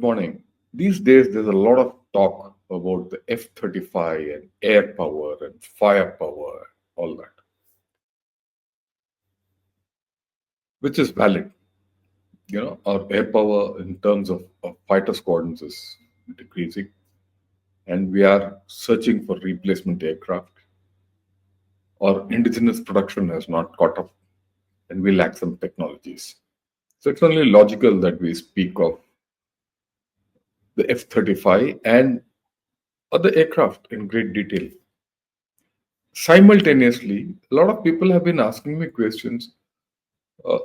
morning. These days, there's a lot of talk about the F-35 and air power and firepower, all that, which is valid. Our air power in terms of fighter squadrons is decreasing, and we are searching for replacement aircraft. Our indigenous production has not caught up, and we lack some technologies. So it's only logical that we speak of the F-35 and other aircraft in great detail. Simultaneously, a lot of people have been asking me questions. Uh,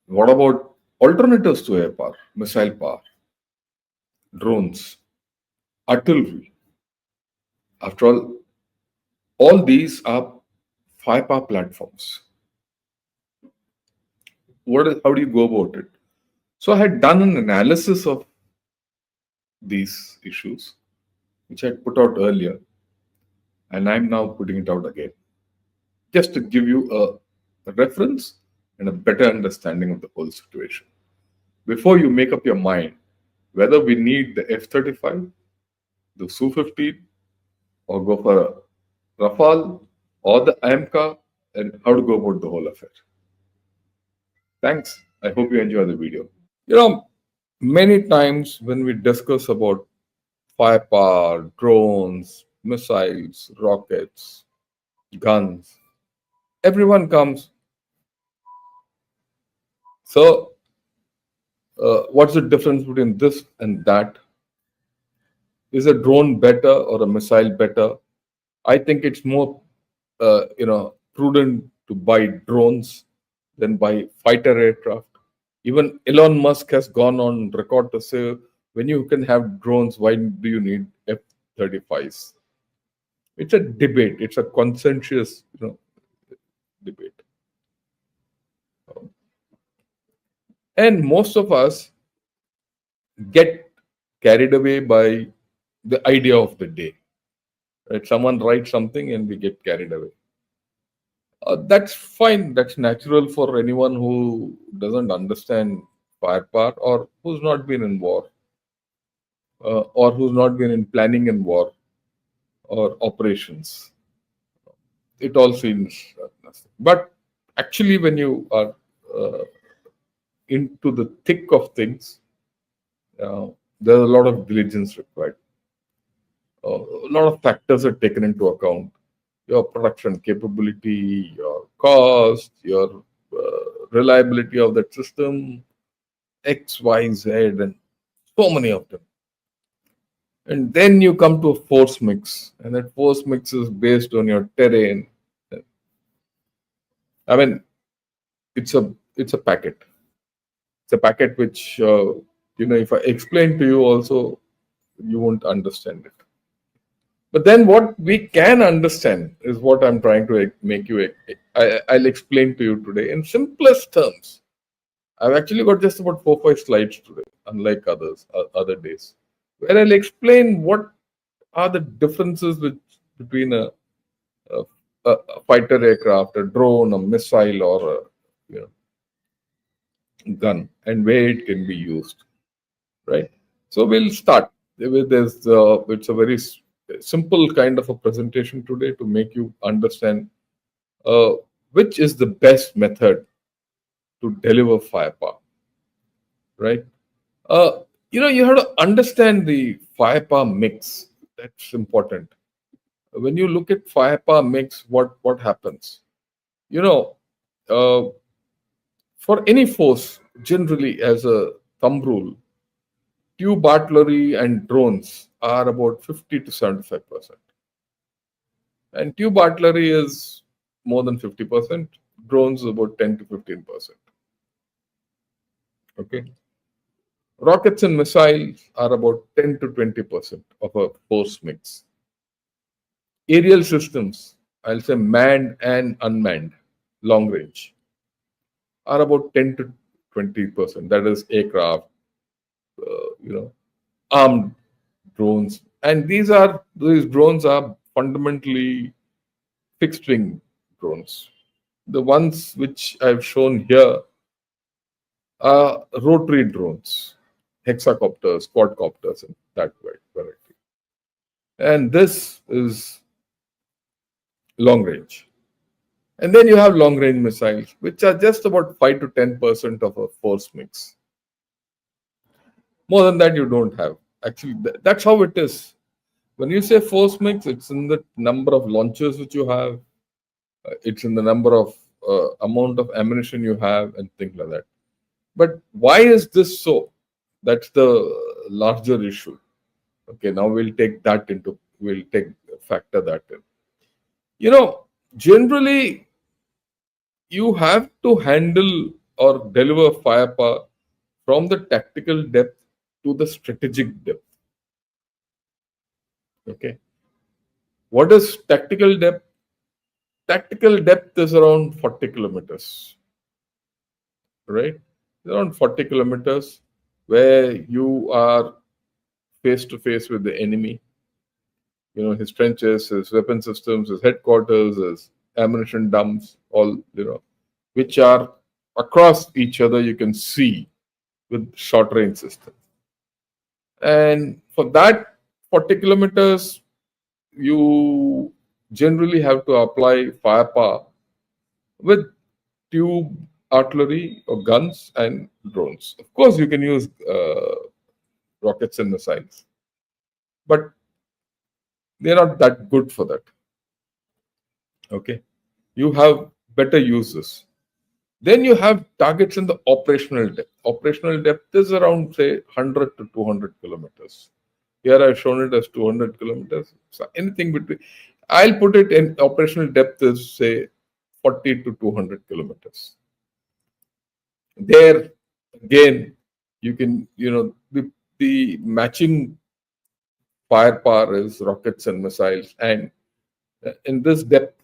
what about alternatives to air power, missile power, drones, artillery? After all these are firepower platforms. How do you go about it? So I had done an analysis of these issues, which I had put out earlier, and I'm now putting it out again, just to give you a reference and a better understanding of the whole situation. Before you make up your mind whether we need the F-35, the Su-15, or go for a Rafale or the AMCA, and how to go about the whole affair. Thanks. I hope you enjoy the video. Many times when we discuss about firepower, drones, missiles, rockets, guns, everyone comes. So, what's the difference between this and that? Is a drone better or a missile better? I think it's more, prudent to buy drones than buy fighter aircraft. Even Elon Musk has gone on record to say, when you can have drones, why do you need F-35s? It's a debate. It's a conscientious, debate. And most of us get carried away by the idea of the day. Right? Someone writes something and we get carried away. That's fine. That's natural for anyone who doesn't understand firepower or who's not been in war or who's not been in planning in war or operations. It all seems nothing. But actually, when you are into the thick of things, there's a lot of diligence required. A lot of factors are taken into account. Your production capability, your cost, your reliability of that system, X, Y, Z, and so many of them. And then you come to a force mix, and that force mix is based on your terrain. I mean, it's a packet. It's a packet which if I explain to you also, you won't understand it. But then what we can understand is what I'm trying to make you. I'll explain to you today in simplest terms. I've actually got just about 4-5 slides today, unlike other days, where I'll explain what are the differences between a fighter aircraft, a drone, a missile, or a gun, and where it can be used. Right. So we'll start with this. It's a very simple kind of a presentation today to make you understand which is the best method to deliver firepower. Right. You have to understand the firepower mix. That's important. When you look at firepower mix, what happens? For any force, generally as a thumb rule, tube artillery and drones are about 50 to 75%. And tube artillery is more than 50%. Drones about 10 to 15%. Okay. Rockets and missiles are about 10 to 20% of a force mix. Aerial systems, I'll say manned and unmanned, long range, are about 10 to 20%. That is aircraft, armed drones. And these drones are fundamentally fixed wing drones. The ones which I've shown here are rotary drones. hexacopters, quadcopters, and that variety. And this is long range. And then you have long range missiles, which are just about 5 to 10% of a force mix. More than that, you don't have. Actually, that's how it is. When you say force mix, it's in the number of launchers which you have, it's in the number of amount of ammunition you have, and things like that. But why is this so? That's the larger issue. Okay, now we'll factor that in. Generally, you have to handle or deliver firepower from the tactical depth to the strategic depth. Okay. What is tactical depth? Tactical depth is around 40 kilometers, right? Around 40 kilometers where you are face to face with the enemy. His trenches, his weapon systems, his headquarters, his ammunition dumps, all, which are across each other, you can see with short range systems. And for that 40 kilometers, you generally have to apply firepower with tube artillery or guns and drones. Of course, you can use rockets and missiles, but they're not that good for that. Okay, you have better uses. Then you have targets in the operational depth. Operational depth is around, say, 100 to 200 kilometers. Here I've shown it as 200 kilometers. So anything between, I'll put it in operational depth is, say, 40 to 200 kilometers. There, again, you can, the matching firepower is rockets and missiles. And in this depth,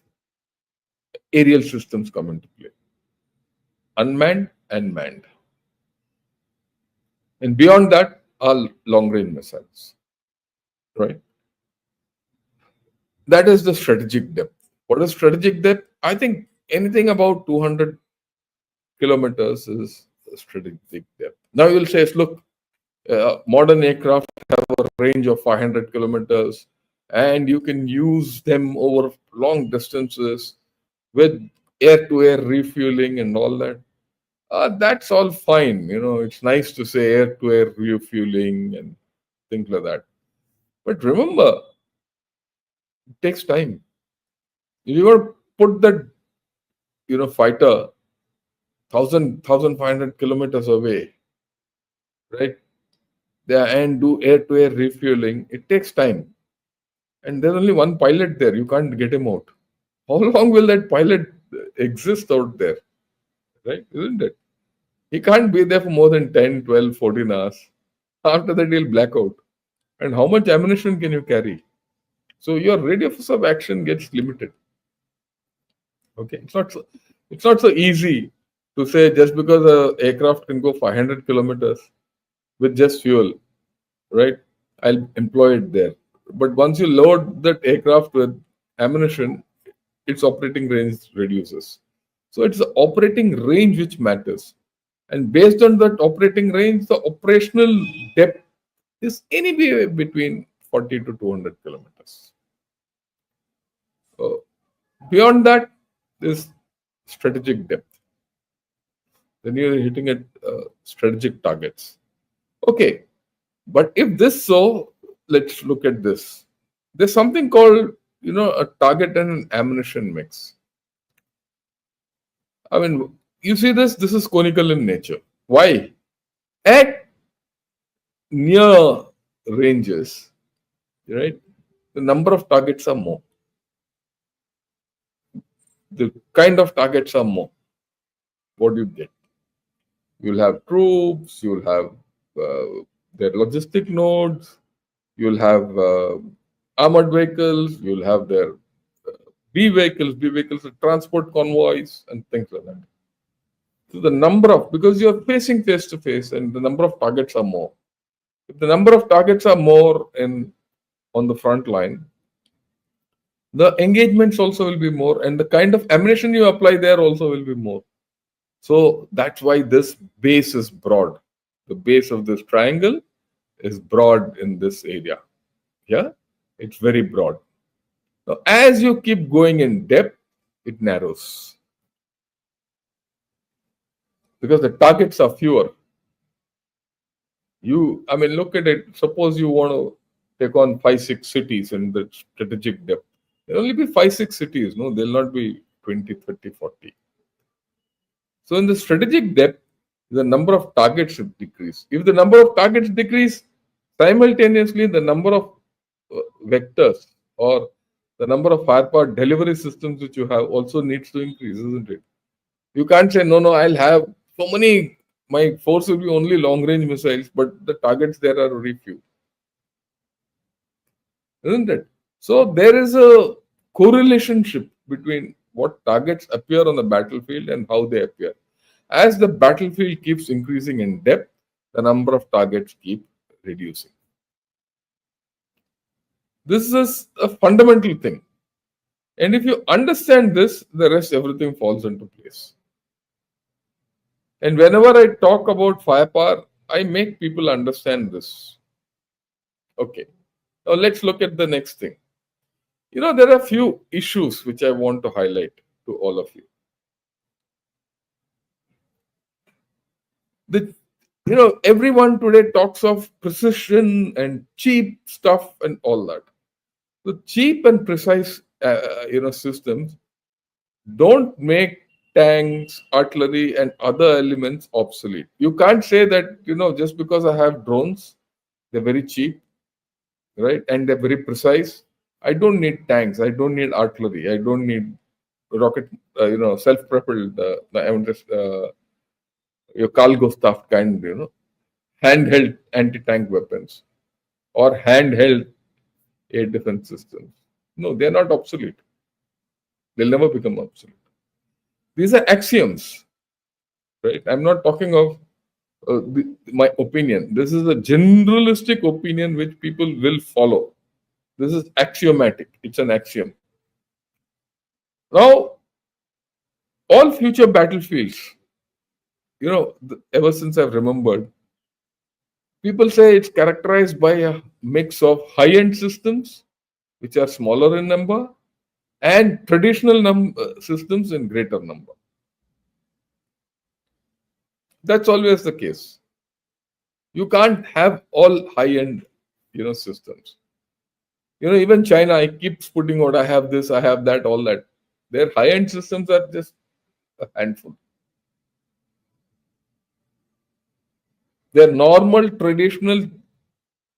aerial systems come into play. Unmanned and manned. And beyond that are long-range missiles, right? That is the strategic depth. What is strategic depth? I think anything about 200 kilometers is strategic depth. Now you'll say, look, modern aircraft have a range of 500 kilometers, and you can use them over long distances with air-to-air refueling and all that. That's all fine. It's nice to say air-to-air refueling and things like that. But remember, it takes time. If you want to put that, fighter 1,500 kilometers away, right? And do air-to-air refueling, it takes time. And there's only one pilot there. You can't get him out. How long will that pilot exist out there? Right? Isn't it? He can't be there for more than 10, 12, 14 hours. After that, he'll black out. And how much ammunition can you carry? So your radius of action gets limited. Okay, it's not so easy to say just because an aircraft can go 500 kilometers with just fuel, right? I'll employ it there. But once you load that aircraft with ammunition, its operating range reduces. So it's the operating range which matters. And based on that operating range, the operational depth is anywhere between 40 to 200 kilometers. Beyond that is strategic depth. Then you're hitting at strategic targets. Okay, but if this so, let's look at this. There's something called, a target and an ammunition mix. I mean, you see this is conical in nature. Why? At near ranges, right, the number of targets are more. The kind of targets are more. What do you get? You'll have troops, you'll have their logistic nodes, you'll have armored vehicles, you'll have their B vehicles are transport convoys and things like that. So the number of, because you're facing face to face and the number of targets are more. If the number of targets are more on the front line, the engagements also will be more, and the kind of ammunition you apply there also will be more. So that's why this base is broad. the base of this triangle is broad in this area. Yeah, it's very broad. Now, as you keep going in depth, it narrows because the targets are fewer. Look at it. Suppose you want to take on 5, 6 cities in the strategic depth. There'll only be 5, 6 cities. No, there'll not be 20, 30, 40. So in the strategic depth, the number of targets should decrease. If the number of targets decrease, simultaneously the number of vectors or the number of firepower delivery systems which you have also needs to increase, isn't it? You can't say, no, I'll have so many, my force will be only long range missiles, but the targets there are very few. Isn't it? So there is a correlationship between what targets appear on the battlefield and how they appear. As the battlefield keeps increasing in depth, the number of targets keep reducing. This is a fundamental thing. And if you understand this, the rest everything falls into place. And whenever I talk about firepower, I make people understand this. Okay. Now let's look at the next thing. There are a few issues which I want to highlight to all of you. Everyone today talks of precision and cheap stuff and all that. The cheap and precise, systems don't make tanks, artillery, and other elements obsolete. You can't say that, just because I have drones, they're very cheap, right? And they're very precise. I don't need tanks. I don't need artillery. I don't need rocket, self-propelled, your cargo stuff kind, handheld anti-tank weapons or handheld air defense systems. No, they're not obsolete. They'll never become obsolete. These are axioms, right? I'm not talking of my opinion. This is a generalistic opinion which people will follow. This is axiomatic. It's an axiom. Now, all future battlefields, ever since I've remembered, people say it's characterized by a mix of high-end systems, which are smaller in number, and traditional systems in greater number. That's always the case. You can't have all high-end, systems. Even China, I keep putting out, I have this, I have that, all that. Their high-end systems are just a handful. Their normal, traditional,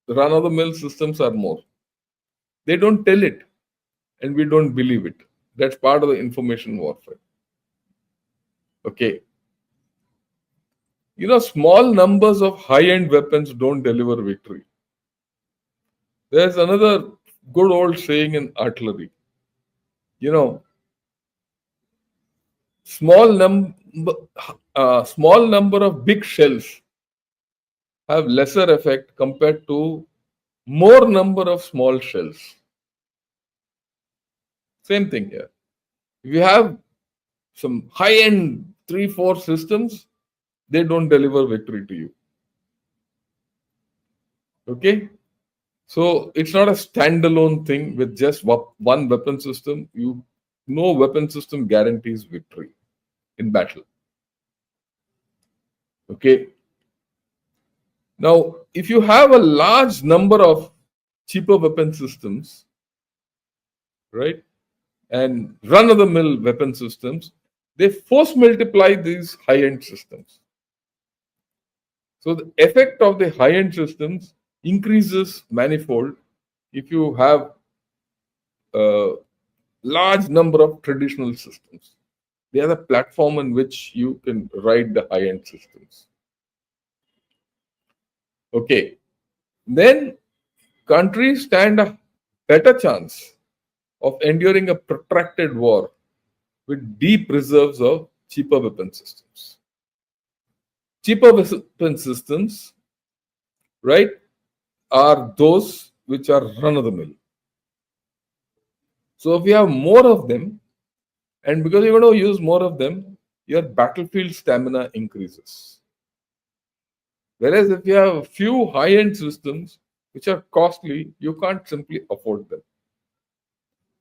run-of-the-mill systems are more. They don't tell it, and we don't believe it. That's part of the information warfare. Okay. Small numbers of high-end weapons don't deliver victory. There's another good old saying in artillery. Small number of big shells have lesser effect compared to more number of small shells. Same thing here. If you have some high-end 3-4 systems, they don't deliver victory to you. Okay? So it's not a standalone thing with just one weapon system. No weapon system guarantees victory in battle. Okay? Now, if you have a large number of cheaper weapon systems, right, and run-of-the-mill weapon systems, they force multiply these high-end systems. So the effect of the high-end systems increases manifold if you have a large number of traditional systems. They are the platform in which you can ride the high-end systems. Okay. Then countries stand a better chance of enduring a protracted war with deep reserves of cheaper weapon systems. Cheaper weapon systems, right, are those which are run-of-the-mill. So if you have more of them, and because you're going to use more of them, your battlefield stamina increases. Whereas if you have a few high-end systems which are costly, you can't simply afford them.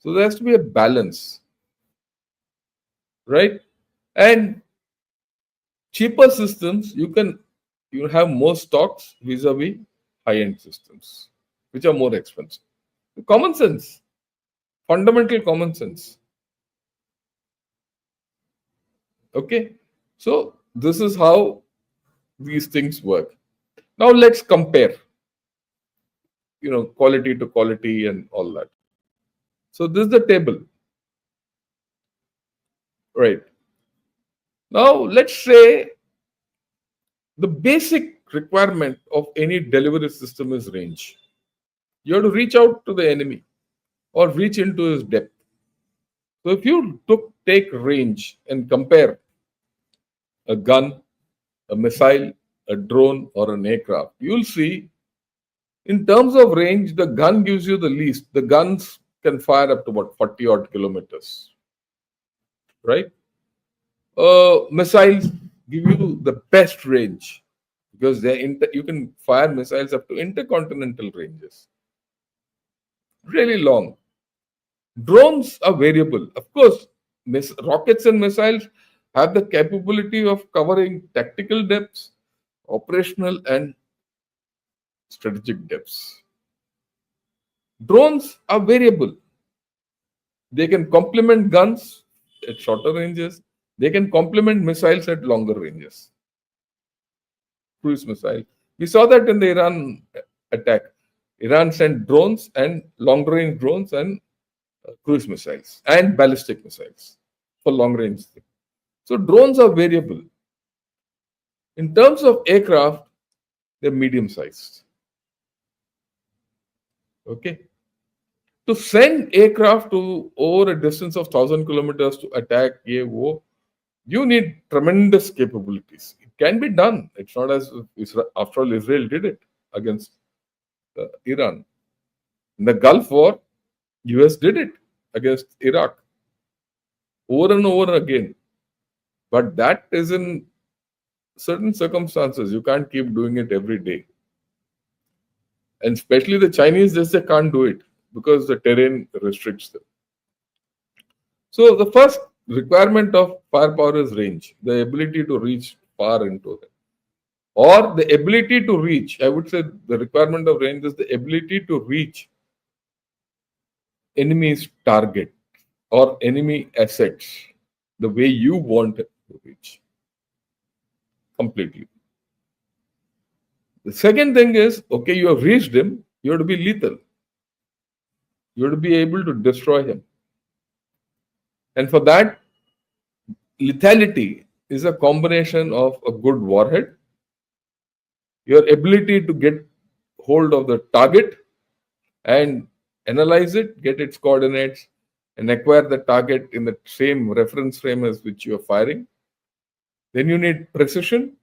So there has to be a balance, right? And cheaper systems, you have more stocks vis-a-vis high-end systems, which are more expensive. Common sense, fundamental common sense. Okay, so this is how these things work. Now let's compare, quality to quality and all that. So this is the table, right? Now let's say the basic requirement of any delivery system is range. You have to reach out to the enemy or reach into his depth. So if you take range and compare a gun, a missile, a drone, or an aircraft, you'll see in terms of range, the gun gives you the least. The guns can fire up to about 40 odd kilometers, right? Missiles give you the best range because you can fire missiles up to intercontinental ranges, really long. Drones are variable. Of course, rockets and missiles have the capability of covering tactical depths, operational, and strategic depths. Drones are variable. They can complement guns at shorter ranges. They can complement missiles at longer ranges. Cruise missile. We saw that in the Iran attack. Iran sent drones and long range drones and cruise missiles and ballistic missiles for long range. So drones are variable. In terms of aircraft, they're medium sized. Okay. To send aircraft to over a distance of 1,000 kilometers to attack AO, you need tremendous capabilities. It can be done. It's not as if after all, Israel did it against Iran. In the Gulf War, US did it against Iraq over and over again. But that is in certain circumstances. You can't keep doing it every day. And especially the Chinese, they can't do it because the terrain restricts them. So the first requirement of firepower is range, the ability to reach far into it. Or the ability to reach, I would say the requirement of range is the ability to reach enemy's target or enemy assets the way you want it to reach completely. The second thing is, okay, you have reached him, you have to be lethal. You have to be able to destroy him. And for that, lethality is a combination of a good warhead, your ability to get hold of the target and analyze it, get its coordinates, and acquire the target in the same reference frame as which you are firing. Then you need precision.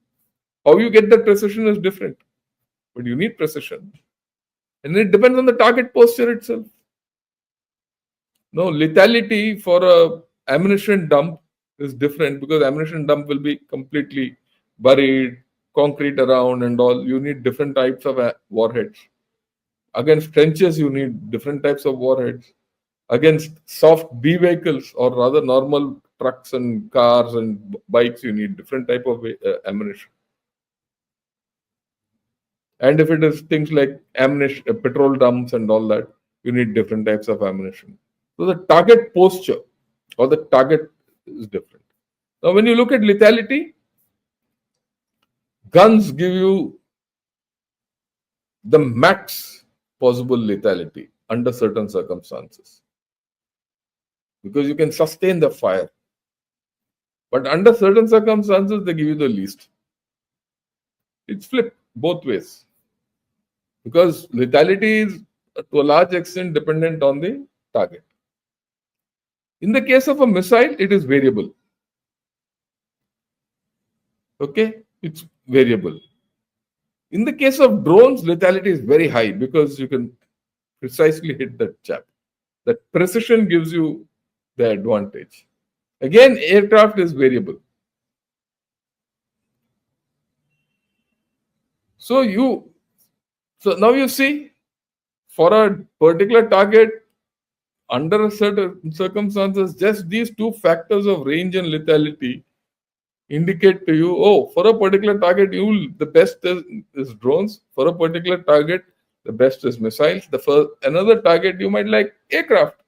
How you get that precision is different, but you need precision. And it depends on the target posture itself. No, lethality for a ammunition dump is different because ammunition dump will be completely buried, concrete around and all. You need different types of warheads. Against trenches, you need different types of warheads. Against soft B vehicles or rather normal trucks and cars and bikes, you need different type of ammunition. And if it is things like ammunition, petrol dumps and all that, you need different types of ammunition. So the target posture or the target is different. Now, when you look at lethality, guns give you the max possible lethality under certain circumstances because you can sustain the fire. But under certain circumstances, they give you the least. It's flipped both ways because lethality is to a large extent dependent on the target. In the case of a missile, it is variable. Okay, it's variable. In the case of drones, lethality is very high because you can precisely hit that chap. That precision gives you the advantage. Again, aircraft is variable. So now you see, for a particular target, under certain circumstances, just these two factors of range and lethality indicate to you, oh, for a particular target, the best is drones. For a particular target, the best is missiles. For another target, you might like aircraft.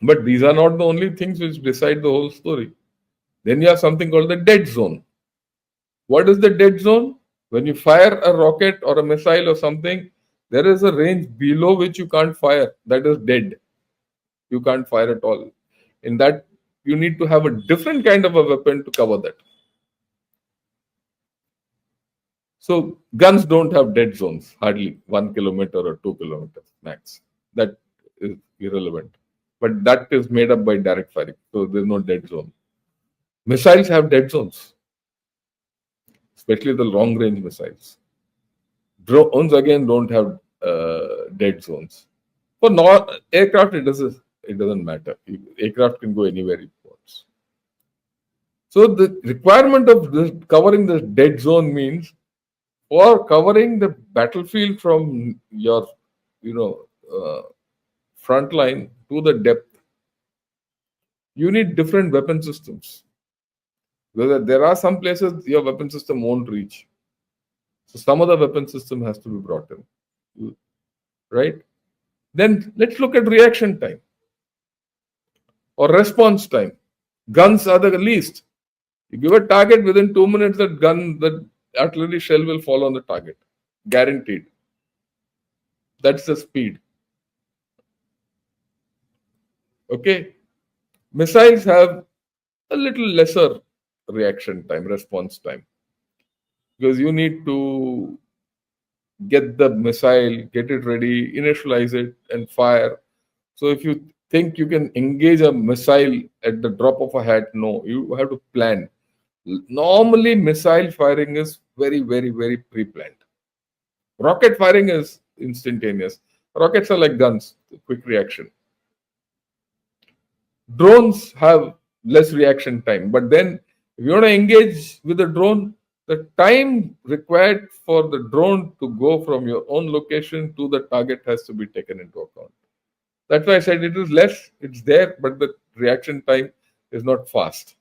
But these are not the only things which decide the whole story. Then you have something called the dead zone. What is the dead zone? When you fire a rocket or a missile or something, there is a range below which you can't fire. That is dead. You can't fire at all. In that, you need to have a different kind of a weapon to cover that. So guns don't have dead zones, hardly 1 kilometer or 2 kilometers max. That is irrelevant. But that is made up by direct firing. So there's no dead zone. Missiles have dead zones, especially the long range missiles. Drones again don't have dead zones. For aircraft, it doesn't matter. Aircraft can go anywhere it wants. So the requirement of this covering the dead zone means, for covering the battlefield from your front line to the depth, you need different weapon systems. Because there are some places your weapon system won't reach. So some other weapon system has to be brought in. Right? Then let's look at reaction time or response time. Guns are the least. You give a target, within 2 minutes, the artillery shell will fall on the target. Guaranteed. That's the speed. Okay. Missiles have a little lesser reaction time, response time. Because you need to get the missile, get it ready, initialize it, and fire. So if you think you can engage a missile at the drop of a hat, no, you have to plan. Normally, missile firing is very, very, very pre-planned. Rocket firing is instantaneous. Rockets are like guns, quick reaction. Drones have less reaction time. But then, if you want to engage with a drone, the time required for the drone to go from your own location to the target has to be taken into account. That's why I said it is less, it's there, but the reaction time is not fast.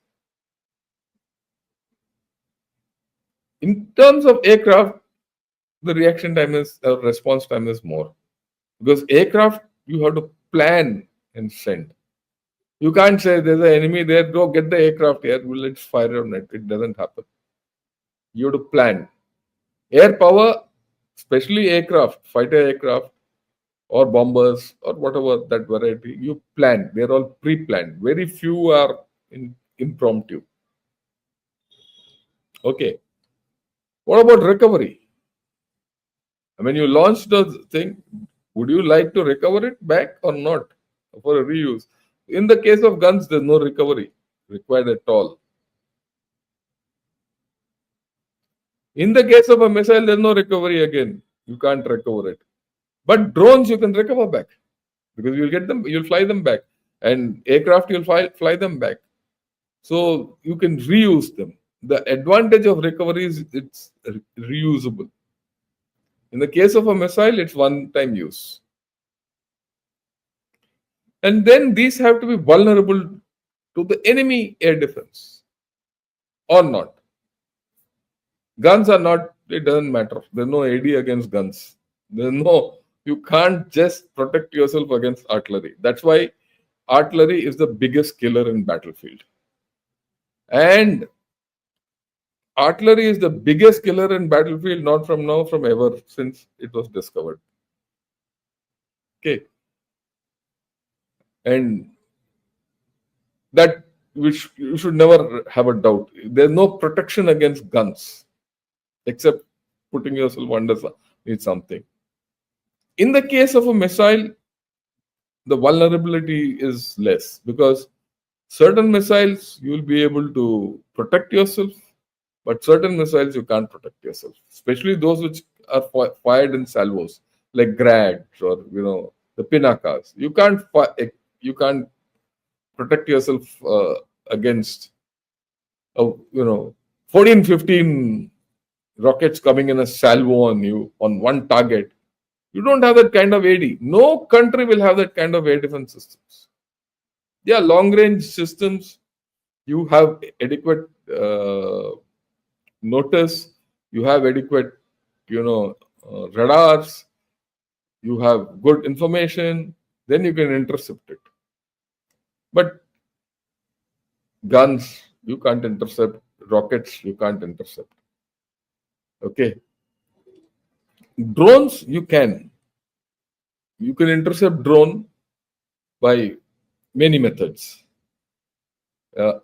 In terms of aircraft, the reaction time response time is more. Because aircraft, you have to plan and send. You can't say there's an enemy there, go get the aircraft here, let's fire on it. It doesn't happen. You have to plan. Air power, especially aircraft, fighter aircraft or bombers or whatever that variety, you plan. They're all pre-planned. Very few are impromptu. Okay. What about recovery? When you launch the thing, would you like to recover it back or not for a reuse? In the case of guns, there's no recovery required at all. In the case of a missile, there's no recovery again. You can't recover it. But drones, you can recover back because you'll fly them back. And aircraft, you'll fly them back. So you can reuse them. The advantage of recovery is it's reusable. In the case of a missile, it's one-time use. And then these have to be vulnerable to the enemy air defense or not. Guns are not, it doesn't matter. There's no AD against guns. You can't just protect yourself against artillery. That's why artillery is the biggest killer in battlefield. And artillery is the biggest killer in battlefield, not from now, from ever, since it was discovered. Okay. And that which you should never have a doubt. There's no protection against guns except putting yourself under something. In the case of a missile, the vulnerability is less because certain missiles you'll be able to protect yourself, but certain missiles you can't protect yourself, especially those which are fired in salvos, like Grads or the Pinakas. You can't protect yourself against 14, 15 rockets coming in a salvo on you on one target. You don't have that kind of AD. No country will have that kind of air defense systems. Yeah, long range systems, you have adequate notice, you have adequate, radars, you have good information, then you can intercept it. But guns, you can't intercept. Rockets, you can't intercept. Okay. Drones, you can. You can intercept drone by many methods,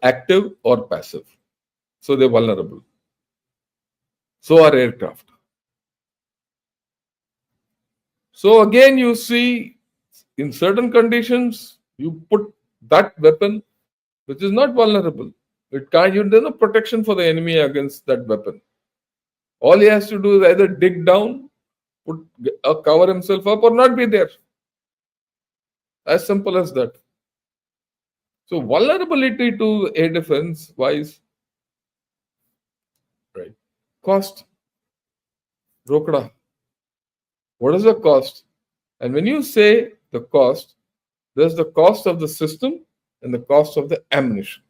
active or passive. So they're vulnerable. So are aircraft. So again, you see, in certain conditions, you put that weapon which is not vulnerable. It can't. There's no protection for the enemy against that weapon. All he has to do is either dig down, cover himself up, or not be there. As simple as that. So vulnerability to air defense wise, right? Cost. Rokda. What is the cost? And when you say the cost, there's the cost of the system and the cost of the ammunition.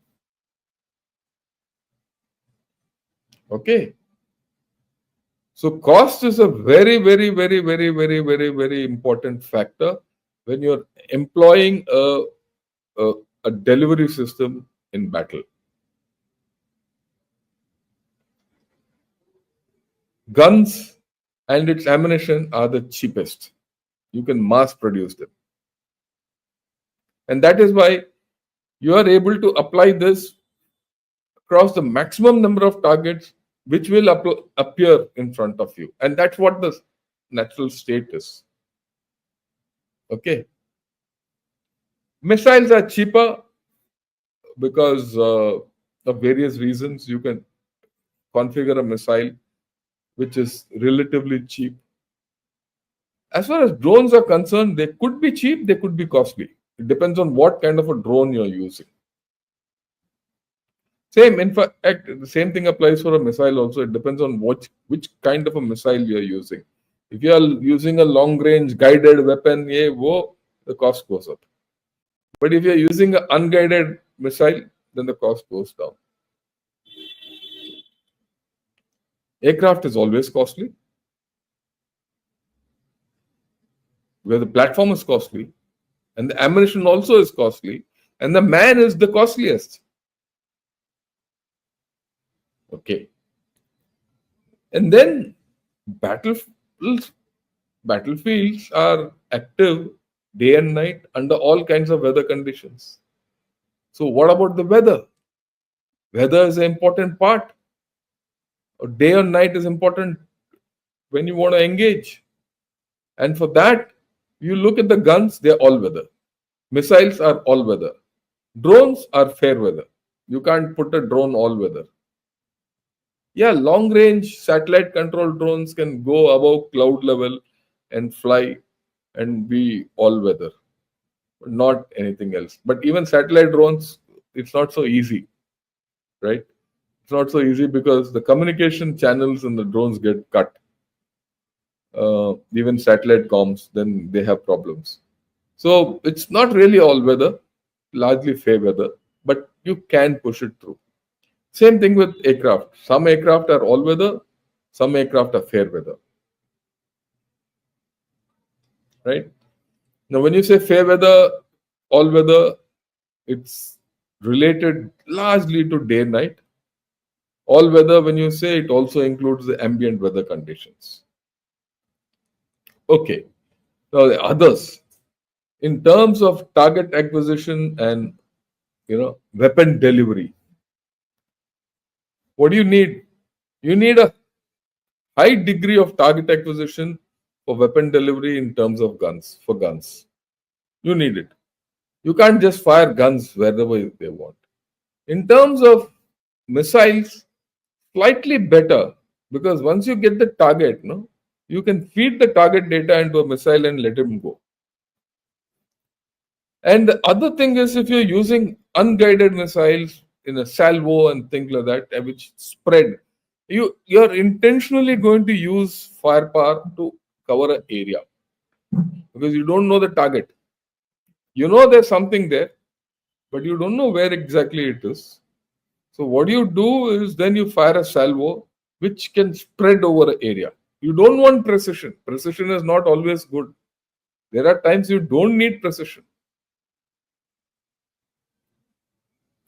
Okay. So cost is a very, very, very, very, very, very, very important factor when you're employing a delivery system in battle. Guns and its ammunition are the cheapest. You can mass produce them. And that is why you are able to apply this across the maximum number of targets which will appear in front of you. And that's what the natural state is. Okay. Missiles are cheaper because of various reasons. You can configure a missile which is relatively cheap. As far as drones are concerned, they could be cheap, they could be costly. It depends on what kind of a drone you're using. In fact, the same thing applies for a missile also. It depends on which kind of a missile you're using. If you are using a long-range guided weapon, the cost goes up. But if you're using an unguided missile, then the cost goes down. Aircraft is always costly, where the platform is costly, and the ammunition also is costly, and the man is the costliest. Okay. And then battlefields are active day and night under all kinds of weather conditions. So what about the weather? Weather is an important part. Day or night is important when you want to engage. And for that, you look at the guns, they're all weather. Missiles are all weather. Drones are fair weather. You can't put a drone all weather. Yeah, long range satellite controlled drones can go above cloud level and fly and be all weather, not anything else. But even satellite drones, it's not so easy, right? It's not so easy because the communication channels in the drones get cut. Even satellite comms, then they have problems. So it's not really all weather, largely fair weather, but you can push it through. Same thing with aircraft. Some aircraft are all weather, some aircraft are fair weather. Right? Now, when you say fair weather, all weather, it's related largely to day and night. All weather, when you say, it also includes the ambient weather conditions. Okay. Now, the others, in terms of target acquisition and weapon delivery, what do you need? You need a high degree of target acquisition for weapon delivery in terms of guns, for guns. You need it. You can't just fire guns wherever they want. In terms of missiles, slightly better, because once you get the target, you can feed the target data into a missile and let him go. And the other thing is, if you're using unguided missiles, in a salvo and things like that, which spread. You're intentionally going to use firepower to cover an area because you don't know the target. You know there's something there, but you don't know where exactly it is. So what you do is then you fire a salvo which can spread over an area. You don't want precision. Precision is not always good. There are times you don't need precision.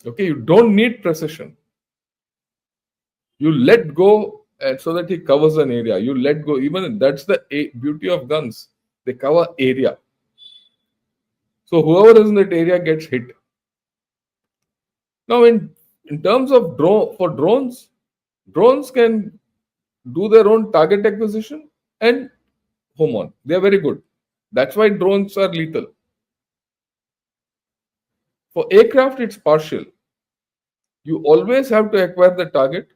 Okay, you don't need precision. You let go and so that he covers an area. You let go. Even that's the beauty of guns. They cover area. So whoever is in that area gets hit. Now, in terms of drones, drones can do their own target acquisition and home on. They are very good. That's why drones are lethal. For aircraft, it's partial. You always have to acquire the target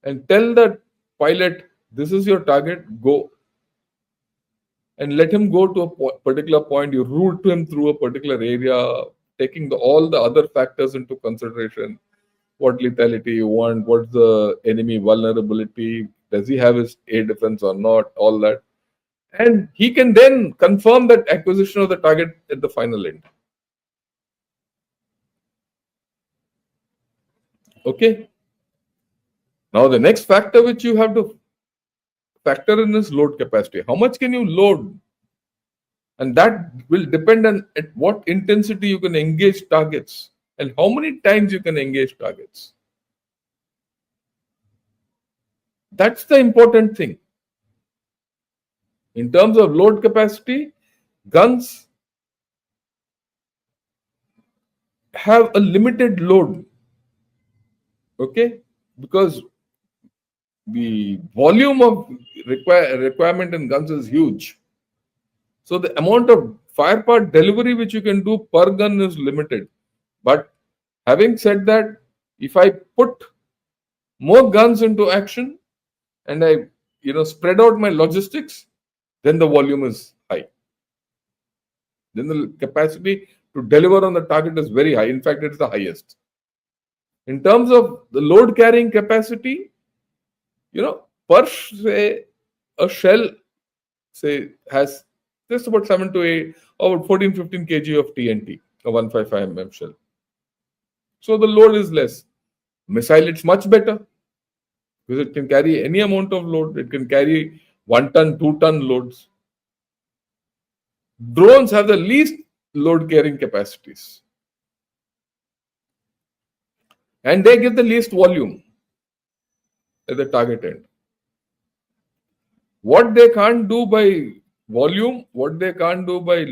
and tell the pilot, this is your target, go. And let him go to a particular point. You route him through a particular area, taking all the other factors into consideration. What lethality you want, what's the enemy vulnerability, does he have his air defense or not, all that. And he can then confirm that acquisition of the target at the final end. Okay. Now the next factor which you have to factor in is load capacity. How much can you load? And that will depend on at what intensity you can engage targets and how many times you can engage targets. That's the important thing. In terms of load capacity, guns have a limited load. Okay? Because the volume of requirement in guns is huge. So the amount of firepower delivery which you can do per gun is limited. But having said that, if I put more guns into action and I spread out my logistics, then the volume is high. Then the capacity to deliver on the target is very high. In fact, it's the highest. In terms of the load carrying capacity, per say a shell has just about 7 to 8 or 14-15 kg of TNT, a 155 mm shell. So the load is less. Missile, it's much better because it can carry any amount of load. It can carry 1 ton, 2 ton loads. Drones have the least load carrying capacities. And they give the least volume at the target end. What they can't do by volume, what they can't do by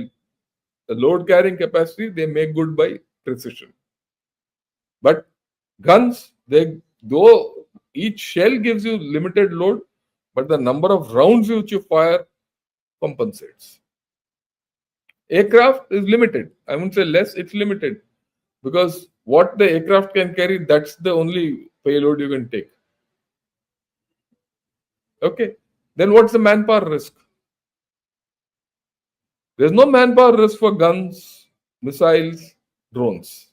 the load carrying capacity, they make good by precision. But guns, though each shell gives you limited load, but the number of rounds which you fire compensates. Aircraft is limited. I won't say less, it's limited. Because what the aircraft can carry, that's the only payload you can take. Okay. Then what's the manpower risk? There's no manpower risk for guns, missiles, drones.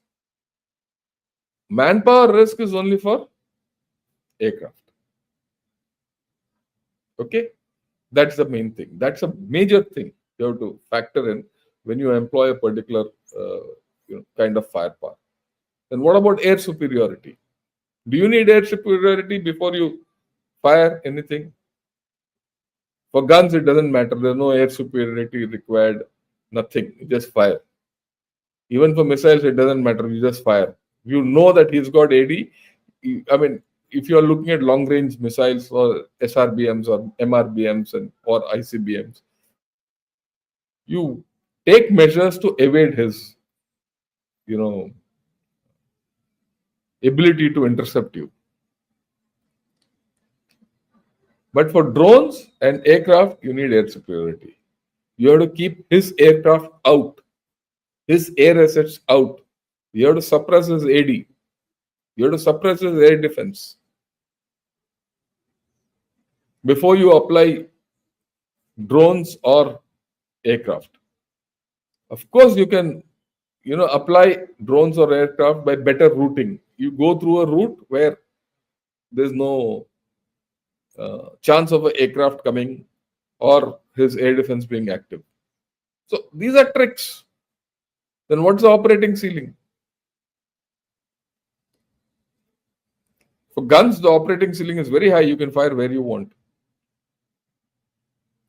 Manpower risk is only for aircraft. Okay? That's the main thing. That's a major thing you have to factor in when you employ a particular kind of firepower. Then what about air superiority? Do you need air superiority before you fire anything? For guns, it doesn't matter. There's no air superiority required. Nothing. You just fire. Even for missiles, it doesn't matter. You just fire. You know that he's got AD. I mean, if you are looking at long-range missiles or SRBMs or MRBMs or ICBMs, you take measures to evade his, ability to intercept you. But for drones and aircraft, you need air superiority. You have to keep his aircraft out, his air assets out. You have to suppress his AD. You have to suppress his air defense. Before you apply drones or aircraft. Of course, you can apply drones or aircraft by better routing. You go through a route where there's no chance of an aircraft coming or his air defense being active. So these are tricks. Then what's the operating ceiling? For guns, the operating ceiling is very high. You can fire where you want.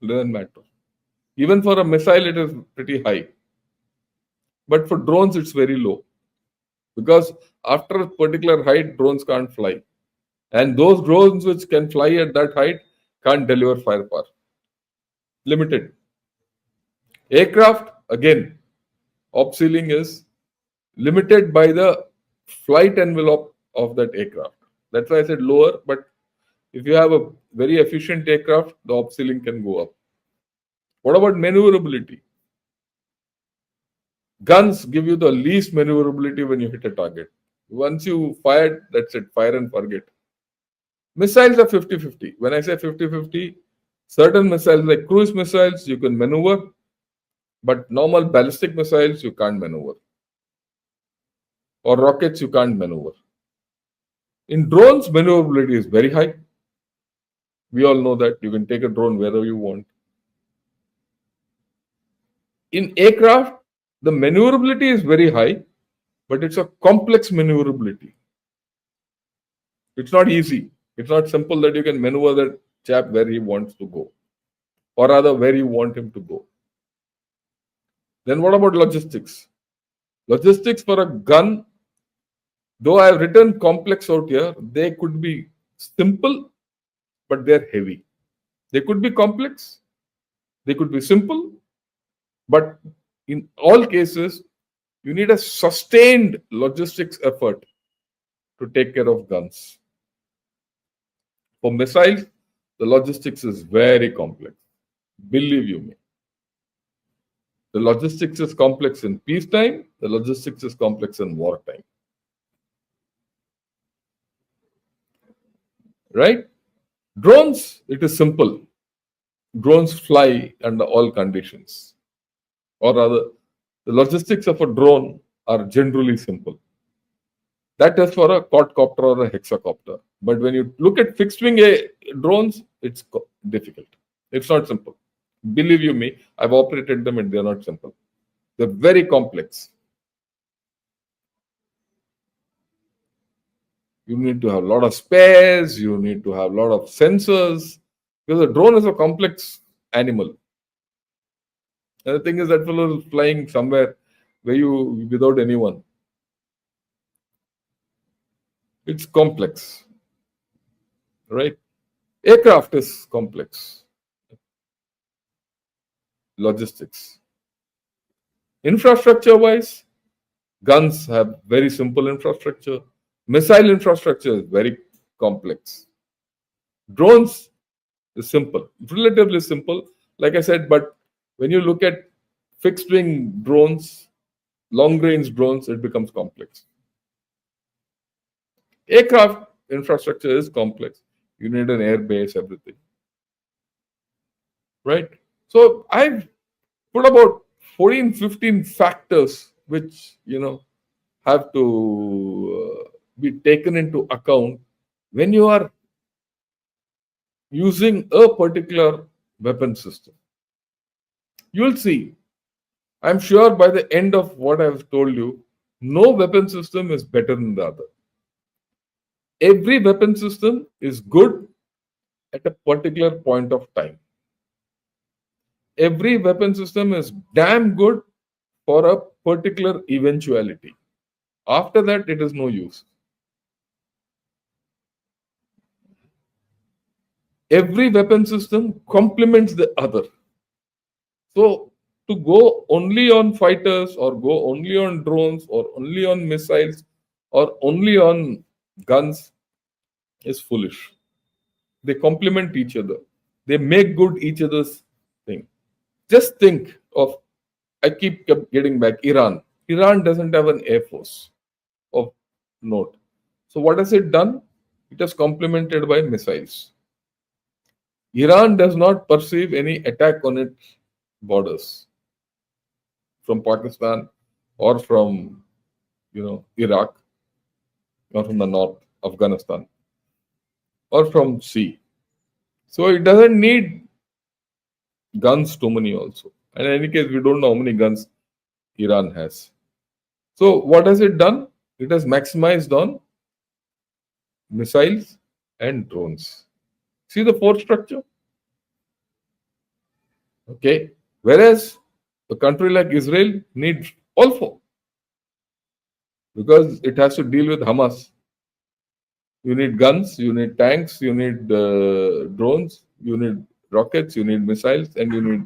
It doesn't matter. Even for a missile, it is pretty high. But for drones, it's very low. Because after a particular height, drones can't fly. And those drones which can fly at that height can't deliver firepower. Limited. Aircraft, again, op ceiling is limited by the flight envelope of that aircraft. That's why I said lower, but if you have a very efficient aircraft, the op ceiling can go up. What about maneuverability? Guns give you the least maneuverability when you hit a target. Once you fired, that's it, fire and forget. Missiles are 50-50. When I say 50-50, certain missiles like cruise missiles, you can maneuver, but normal ballistic missiles, you can't maneuver. Or rockets, you can't maneuver. In drones, maneuverability is very high. We all know that you can take a drone wherever you want. In aircraft, the maneuverability is very high, but it's a complex maneuverability. It's not easy. It's not simple that you can maneuver that chap where he wants to go, or rather where you want him to go. Then what about logistics? Logistics for a gun, though I have written complex out here, they could be simple, but they're heavy. They could be complex, they could be simple, but in all cases, you need a sustained logistics effort to take care of guns. For missiles, the logistics is very complex. Believe you me. The logistics is complex in peacetime, the logistics is complex in wartime. Right? Drones, it is simple. Drones fly under all conditions. Or rather, the logistics of a drone are generally simple. That is for a quadcopter or a hexacopter. But when you look at fixed wing drones, it's difficult. It's not simple. Believe you me, I've operated them and they're not simple. They're very complex. You need to have a lot of spares, you need to have a lot of sensors, because a drone is a complex animal. And the thing is that fellow is flying somewhere where you without anyone. It's complex. Right? Aircraft is complex. Logistics. Infrastructure wise, guns have very simple infrastructure. Missile infrastructure is very complex. Drones is simple, relatively simple, like I said, but when you look at fixed wing drones, long range drones, it becomes complex. Aircraft infrastructure is complex. You need an air base, everything. Right? So I've put about 14, 15 factors which, have to be taken into account when you are using a particular weapon system. You'll see, I'm sure by the end of what I've told you, no weapon system is better than the other. Every weapon system is good at a particular point of time. Every weapon system is damn good for a particular eventuality. After that, it is no use. Every weapon system complements the other. So, to go only on fighters or go only on drones or only on missiles or only on guns is foolish. They complement each other. They make good each other's thing. Just think of, I keep getting back, Iran. Iran doesn't have an air force of note. So what has it done? It has complemented by missiles. Iran does not perceive any attack on its borders from Pakistan or from Iraq, or from the north, Afghanistan, or from sea. So it doesn't need guns too many also. And in any case, we don't know how many guns Iran has. So what has it done? It has maximized on missiles and drones. See the force structure? Okay. Whereas a country like Israel needs all four because it has to deal with Hamas. You need guns, you need tanks, you need drones, you need rockets, you need missiles, and you need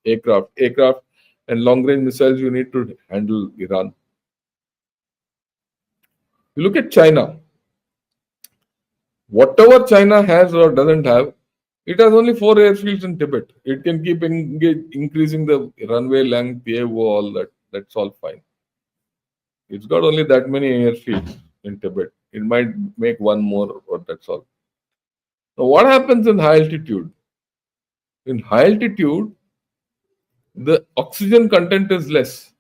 aircraft and long range missiles you need to handle Iran. You look at China. Whatever China has or doesn't have, it has only 4 airfields in Tibet. It can keep increasing the runway length, all that. That's all fine. It's got only that many airfields in Tibet. It might make one more, or that's all. So what happens in high altitude? In high altitude, the oxygen content is less.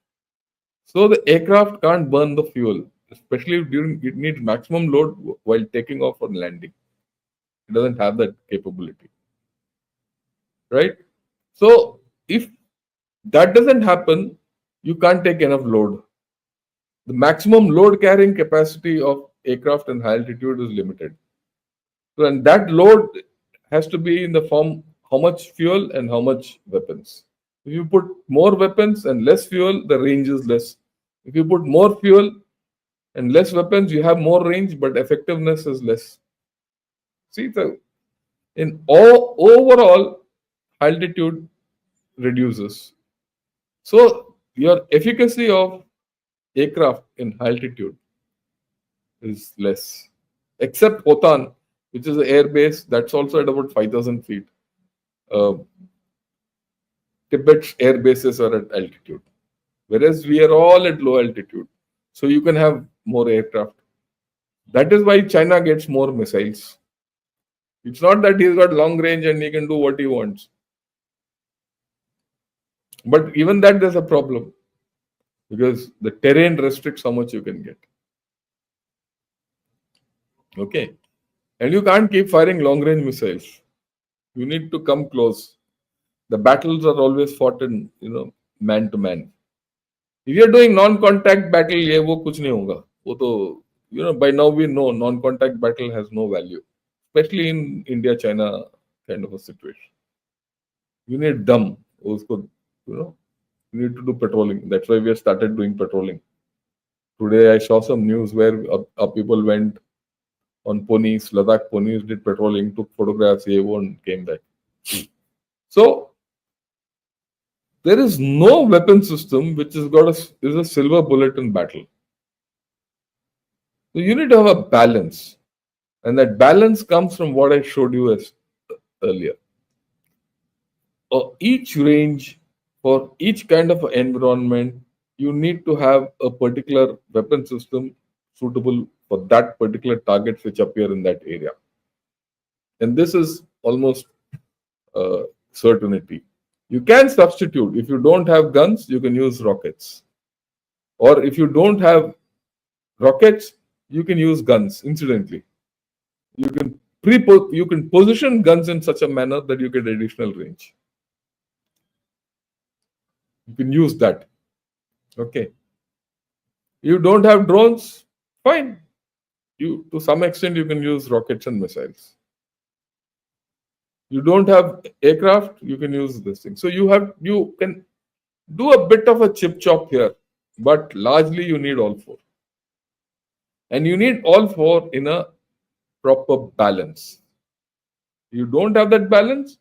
So the aircraft can't burn the fuel, especially during it needs maximum load while taking off or landing. It doesn't have that capability. Right? So if that doesn't happen, you can't take enough load. The maximum load carrying capacity of aircraft in high altitude is limited. So, and that load has to be in the form how much fuel and how much weapons. If you put more weapons and less fuel, the range is less. If you put more fuel and less weapons, you have more range, but effectiveness is less. See, so in overall, altitude reduces. So your efficacy of aircraft in altitude is less. Except Hotan, which is an air base, that's also at about 5,000 feet. Tibet's air bases are at altitude, whereas we are all at low altitude. So you can have more aircraft. That is why China gets more missiles. It's not that he's got long range and he can do what he wants. But even that, there's a problem because the terrain restricts how much you can get. Okay. And you can't keep firing long range missiles. You need to come close. The battles are always fought in, man to man. If you're doing non-contact battle, ये वो कुछ नहीं होगा. वो तो, by now we know non-contact battle has no value, especially in India-China kind of a situation. You need dum. You need to do patrolling. That's why we have started doing patrolling. Today I saw some news where people went on ponies, Ladakh ponies, did patrolling, took photographs, and came back. So there is no weapon system which has got is a silver bullet in battle. So you need to have a balance, and that balance comes from what I showed you as earlier. Each range, for each kind of environment, you need to have a particular weapon system suitable for that particular targets which appear in that area. And this is almost certainty. You can substitute. If you don't have guns, you can use rockets. Or if you don't have rockets, you can use guns, incidentally. You can position guns in such a manner that you get additional range. You can use that. Okay. You don't have drones, fine. To some extent, you can use rockets and missiles. You don't have aircraft, you can use this thing. So you can do a bit of a chip chop here, but largely you need all four. And you need all four in a proper balance. You don't have that balance,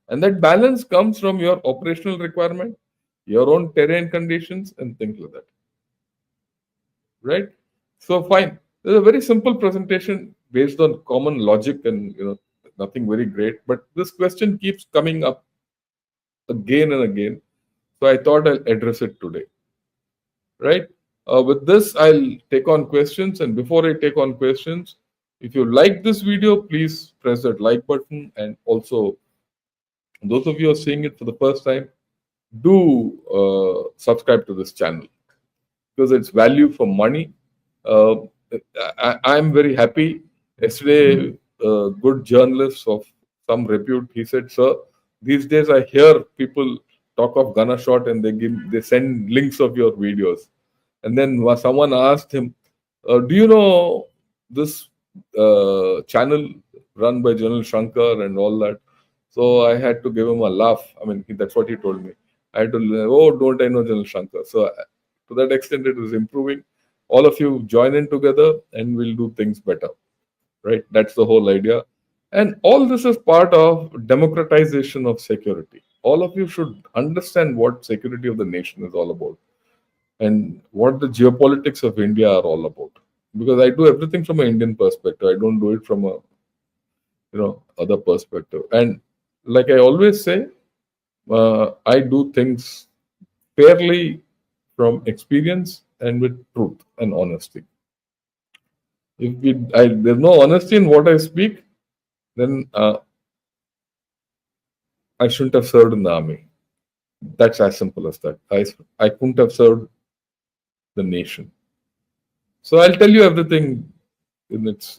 and that balance comes from your operational requirement, your own terrain conditions, and things like that. Right? So fine. There's a very simple presentation based on common logic and nothing very great. But this question keeps coming up again and again. So I thought I'll address it today. Right? With this, I'll take on questions. And before I take on questions, if you like this video, please press that like button. And also, those of you who are seeing it for the first time, do subscribe to this channel because it's value for money. Uh, I'm very happy. Yesterday, good journalist of some repute, he said, "Sir, these days I hear people talk of Gunner Shot and they send links of your videos." And then someone asked him, "Do you know this channel run by General Shankar and all that?" So I had to give him a laugh. I mean, that's what he told me. I had to, oh, don't I know General Shankar? So to that extent, it was improving. All of you join in together and we'll do things better, right? That's the whole idea. And all this is part of democratization of security. All of you should understand what security of the nation is all about and what the geopolitics of India are all about. Because I do everything from an Indian perspective. I don't do it from a other perspective. And like I always say, I do things fairly from experience and with truth and honesty. If there's no honesty in what I speak, then I shouldn't have served in the army. That's as simple as that. I couldn't have served the nation. So I'll tell you everything in its